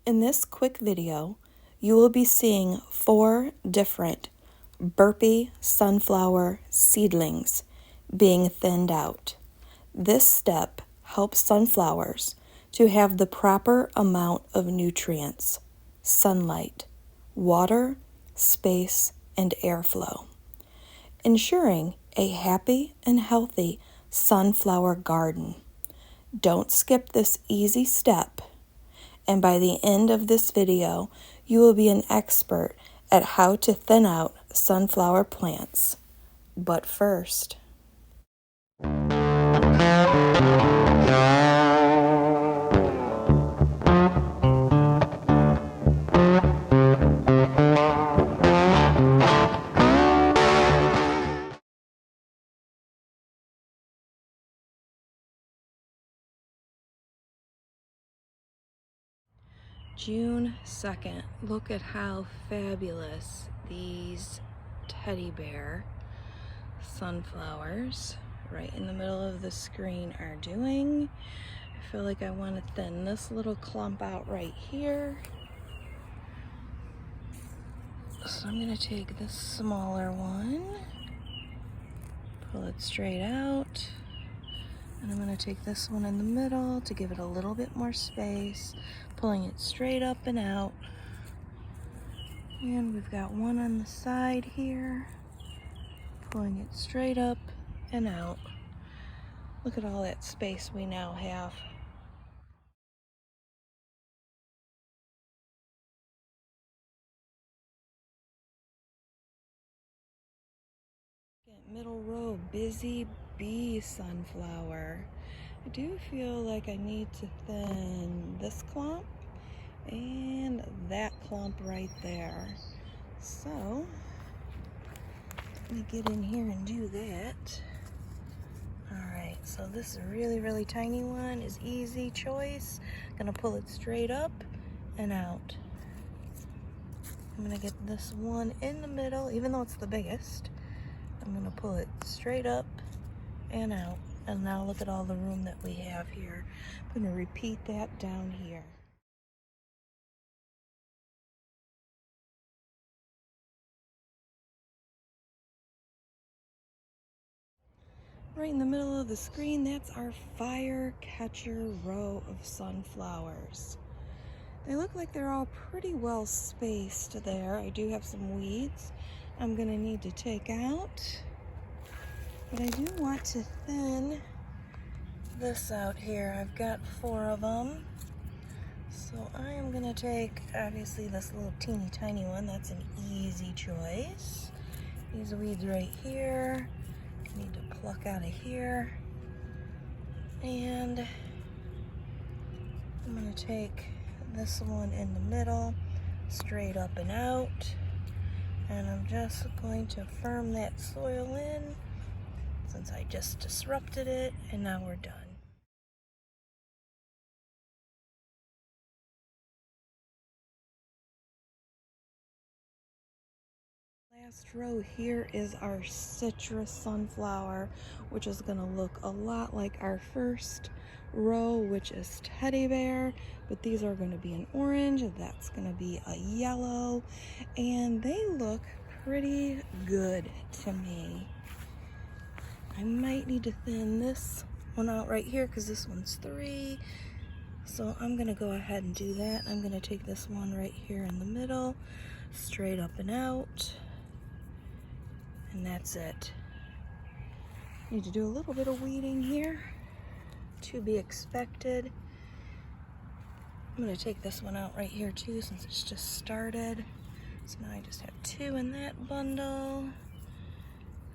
In this quick video, you will be seeing 4 different burpy sunflower seedlings being thinned out. This step helps sunflowers to have the proper amount of nutrients, sunlight, water, space, and airflow, ensuring a happy and healthy sunflower garden. Don't skip this easy step, and by the end of this video, you will be an expert at how to thin out sunflower plants. But first, June 2nd. Look at how fabulous these teddy bear sunflowers right in the middle of the screen are doing. I feel like I want to thin this little clump out right here. So I'm going to take this smaller one, pull it straight out, and I'm going to take this one in the middle to give it a little bit more space, pulling it straight up and out. And we've got one on the side here, pulling it straight up and out. Look at all that space we now have. Middle row, busy bee sunflower. I do feel like I need to thin this clump and that clump right there. So let me get in here and do that. Alright, so this really tiny one is easy choice. Gonna pull it straight up and out. I'm gonna get this one in the middle, even though it's the biggest. I'm gonna pull it straight up and out. And now look at all the room that we have here. I'm gonna repeat that down here. Right in the middle of the screen, that's our fire catcher row of sunflowers. They look like they're all pretty well spaced there. I do have some weeds I'm gonna need to take out, but I do want to thin this out here. I've got 4 of them. So I am gonna take, obviously, this little teeny tiny one. That's an easy choice. These weeds right here, I need to pluck out of here. And I'm gonna take this one in the middle, straight up and out. And I'm just going to firm that soil in since I just disrupted it, and now we're done. Last row here is our citrus sunflower, which is going to look a lot like our first row, which is teddy bear, but these are going to be an orange, that's going to be a yellow, and they look pretty good to me. I might need to thin this one out right here because this one's 3. So I'm going to go ahead and do that. I'm going to take this one right here in the middle, straight up and out. And that's it. Need to do a little bit of weeding here, to be expected. I'm going to take this one out right here too since it's just started. So now I just have 2 in that bundle.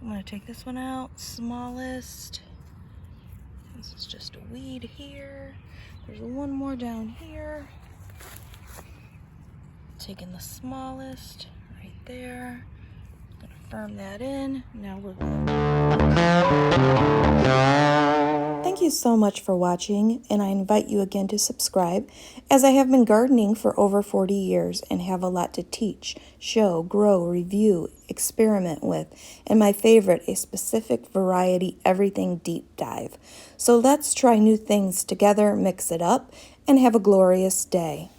I'm going to take this one out, smallest. This is just a weed here. There's one more down here. Taking the smallest right there. Gonna firm that in. Now we're good. Thank you so much for watching, and I invite you again to subscribe, as I have been gardening for over 40 years and have a lot to teach, show, grow, review, experiment with, and my favorite, a specific variety everything deep dive. So let's try new things together, mix it up, and have a glorious day.